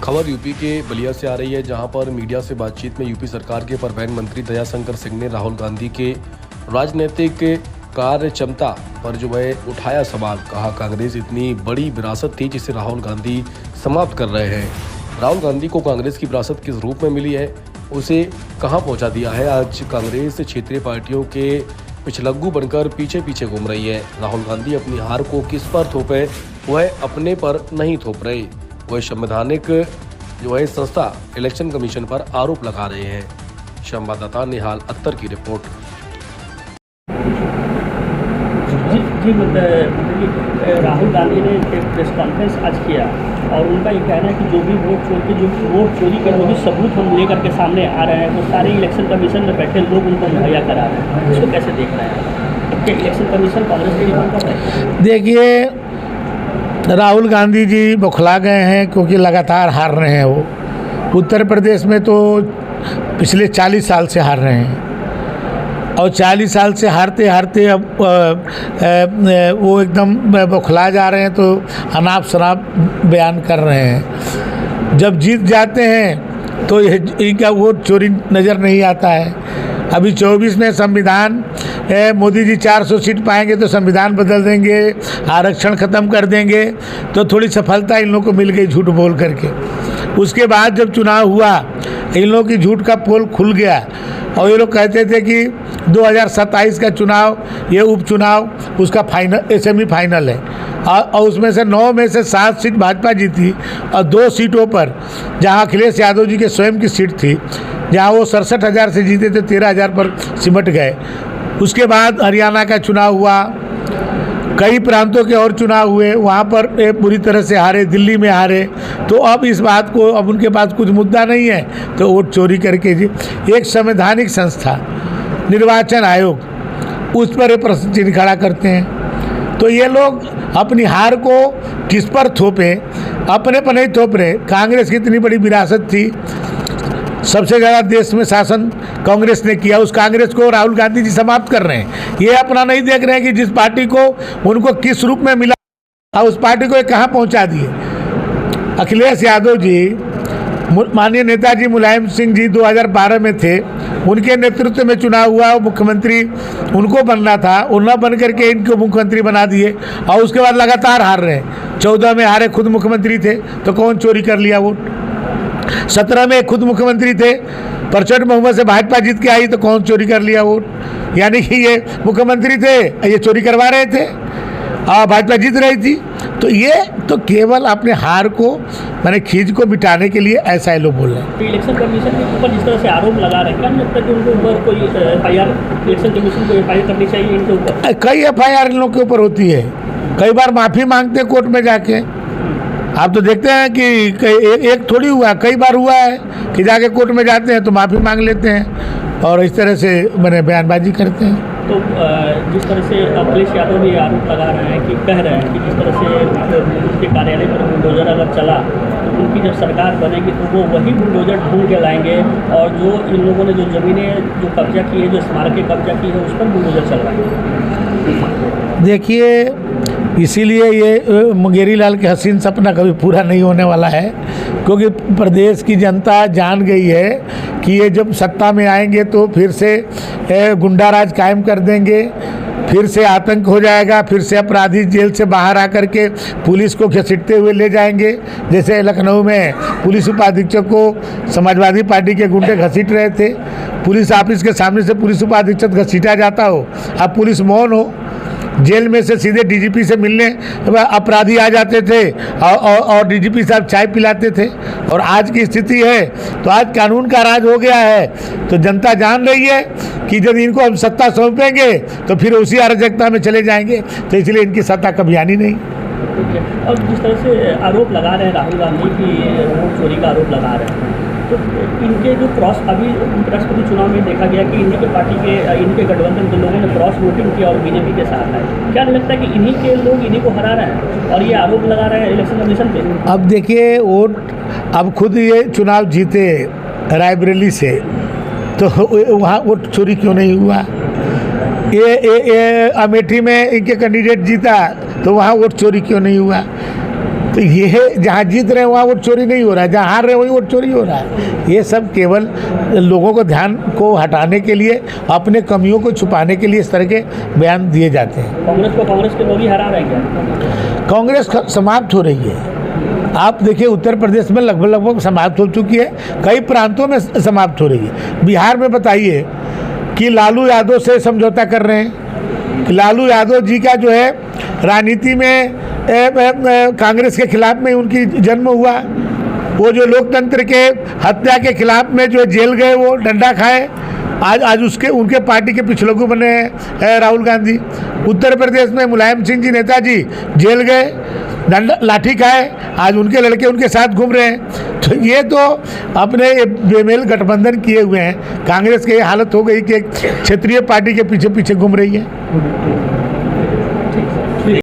खबर यूपी के बलिया से आ रही है, जहां पर मीडिया से बातचीत में यूपी सरकार के परिवहन मंत्री दयाशंकर सिंह ने राहुल गांधी के राजनीतिक कार्य क्षमता पर जो है उठाया सवाल। कहा, कांग्रेस इतनी बड़ी विरासत थी जिसे राहुल गांधी समाप्त कर रहे हैं। राहुल गांधी को कांग्रेस की विरासत किस रूप में मिली है, उसे कहां पहुंचा दिया है। आज कांग्रेस क्षेत्रीय पार्टियों के पिछलग्गू बनकर पीछे पीछे घूम रही है। राहुल गांधी अपनी हार को किस पर थोपे, वह अपने पर नहीं थोप रहे। वह संवैधानिक जो है संस्था इलेक्शन कमीशन पर आरोप लगा रहे हैं। संवाददाता निहाल अख्तर की रिपोर्ट। जी राहुल गांधी ने एक प्रेस कॉन्फ्रेंस आज किया और उनका ये कहना है कि जो भी वोट चोरी करने के सबूत हम लेकर के सामने आ रहे हैं वो सारे इलेक्शन कमीशन में बैठे लोग उनको मुहैया करा रहे हैं। इसको कैसे देख रहे हैं कि इलेक्शन कमीशन कांग्रेस के रिकॉर्ड कर रहे हैं? देखिए, राहुल गांधी जी बौखला गए हैं क्योंकि लगातार हार रहे हैं। वो उत्तर प्रदेश में तो पिछले 40 साल से हार रहे हैं और 40 साल से हारते हारते अब वो एकदम बौखला जा रहे हैं, तो अनाप शनाप बयान कर रहे हैं। जब जीत जाते हैं तो इनका वोट चोरी नज़र नहीं आता है। अभी 24 में संविधान मोदी जी 400 सीट पाएंगे तो संविधान बदल देंगे, आरक्षण ख़त्म कर देंगे, तो थोड़ी सफलता इन लोगों को मिल गई झूठ बोल करके। उसके बाद जब चुनाव हुआ, इन लोगों की झूठ का पोल खुल गया और ये लोग कहते थे कि 2027 का चुनाव, ये उपचुनाव उसका फाइनल सेमीफाइनल है और उसमें से 9 में से 7 सीट भाजपा जीती और 2 सीटों पर जहां अखिलेश यादव जी के स्वयं की सीट थी, जहां वो 67,000 से जीते थे 13,000 पर सिमट गए। उसके बाद हरियाणा का चुनाव हुआ, कई प्रांतों के और चुनाव हुए, वहाँ पर बुरी तरह से हारे, दिल्ली में हारे। तो अब इस बात को, अब उनके पास कुछ मुद्दा नहीं है तो वोट चोरी करके जी एक संवैधानिक संस्था निर्वाचन आयोग, उस पर प्रश्न चिन्ह खड़ा करते हैं। तो ये लोग अपनी हार को किस पर थोपे, अपने पर नहीं थोप रहे। कांग्रेस की इतनी बड़ी विरासत थी, सबसे ज़्यादा देश में शासन कांग्रेस ने किया, उस कांग्रेस को राहुल गांधी जी समाप्त कर रहे हैं। ये अपना नहीं देख रहे हैं कि जिस पार्टी को उनको किस रूप में मिला और उस पार्टी को कहाँ पहुँचा दिए। अखिलेश यादव जी, माननीय नेताजी मुलायम सिंह जी 2012 में थे, उनके नेतृत्व में चुनाव हुआ, मुख्यमंत्री उनको बनना था, उन्हें बन करके इनको मुख्यमंत्री बना दिए और उसके बाद लगातार हार रहे हैं। 14 में हारे, खुद मुख्यमंत्री थे तो कौन चोरी कर लिया वोट। 17 में खुद मुख्यमंत्री थे, प्रचंड बहुमत से भाजपा जीत के आई तो कौन चोरी कर लिया वोट। यानी कि ये मुख्यमंत्री थे, ये चोरी करवा रहे थे और भाजपा जीत रही थी। तो ये तो केवल अपने हार को, मैंने खींच को मिटाने के लिए ऐसा ही लोग बोल रहे हैं। तो इलेक्शन कमीशन के ऊपर जिस तरह से आरोप लगा रहे हैं, क्या लगता है कि उनके ऊपर कोई FIR, इलेक्शन कमीशन को FIR करनी चाहिए इनके ऊपर? कई FIR इन लोग के ऊपर होती है, कई बार माफ़ी मांगते कोर्ट में जाके। आप तो देखते हैं कि एक थोड़ी हुआ, कई बार हुआ है कि जाके कोर्ट में जाते हैं तो माफ़ी मांग लेते हैं और इस तरह से मैंने बयानबाजी करते हैं। तो जिस तरह से अखिलेश यादव भी आरोप लगा रहे हैं कि कह रहे हैं कि जिस तरह से उनके कार्यालय पर बुलडोजर अगर चला तो उनकी जब सरकार बनेगी तो वो वही बुलडोजर ढूंढ के लाएंगे और जो इन लोगों ने जो ज़मीनें जो कब्जा की है, जो स्मारकें कब्जा की है, उस पर बुलडोजर चल रहा है। देखिए, इसीलिए ये मुंगेरी लाल के हसीन सपना कभी पूरा नहीं होने वाला है, क्योंकि प्रदेश की जनता जान गई है कि ये जब सत्ता में आएंगे तो फिर से गुंडा राज कायम कर देंगे, फिर से आतंक हो जाएगा, फिर से अपराधी जेल से बाहर आकर के पुलिस को घसीटते हुए ले जाएंगे। जैसे लखनऊ में पुलिस उपाधीक्षक को समाजवादी पार्टी के गुंडे घसीट रहे थे, पुलिस ऑफिस के सामने से पुलिस उपाधीक्षक घसीटा जाता हो, अब पुलिस मौन हो, जेल में से सीधे DGP से मिलने अपराधी आ जाते थे और DGP साहब चाय पिलाते थे। और आज की स्थिति है तो आज कानून का राज हो गया है, तो जनता जान रही है कि जब इनको हम सत्ता सौंपेंगे तो फिर उसी अराजकता में चले जाएंगे, तो इसलिए इनकी सत्ता कभी आनी नहीं। अब जिस तरह से आरोप लगा रहे हैं राहुल गांधी की वोट चोरी का आरोप लगा रहे हैं, तो इनके जो क्रॉस, अभी राष्ट्रपति चुनाव में देखा गया कि इन्हीं के पार्टी के, इनके गठबंधन के लोगों ने क्रॉस वोटिंग किया और BJP के साथ है। क्या नहीं लगता कि इन्हीं के लोग इन्हीं को हरा रहे हैं और ये आरोप लगा रहे हैं इलेक्शन कमीशन पे? अब देखिए, वोट, अब खुद ये चुनाव जीते रायबरेली से, तो वहाँ वोट चोरी क्यों नहीं हुआ? ये अमेठी में इनके कैंडिडेट जीता तो वहाँ वोट चोरी क्यों नहीं हुआ? तो ये जहाँ जीत रहे हैं वहाँ वोट चोरी नहीं हो रहा है, जहाँ हार रहे हैं वही वोट चोरी हो रहा है। ये सब केवल लोगों को ध्यान को हटाने के लिए, अपने कमियों को छुपाने के लिए इस तरह के बयान दिए जाते हैं। कांग्रेस के लोग ही हरा रहे हैं क्या? कांग्रेस समाप्त हो रही है। आप देखिए उत्तर प्रदेश में लगभग समाप्त हो चुकी है, कई प्रांतों में समाप्त हो रही है। बिहार में बताइए कि लालू यादव से समझौता कर रहे हैं। लालू यादव जी का जो है राजनीति में कांग्रेस के खिलाफ में उनकी जन्म हुआ। वो जो लोकतंत्र के हत्या के खिलाफ में जो जेल गए, वो डंडा खाए, आज उनके पार्टी के पिछलगू बने हैं राहुल गांधी। उत्तर प्रदेश में मुलायम सिंह जी नेताजी जेल गए, डंडा लाठी खाए, आज उनके लड़के उनके साथ घूम रहे हैं। तो ये तो अपने बेमेल गठबंधन किए हुए हैं। कांग्रेस की ये हालत हो गई कि एक क्षेत्रीय पार्टी के पीछे पीछे घूम रही है।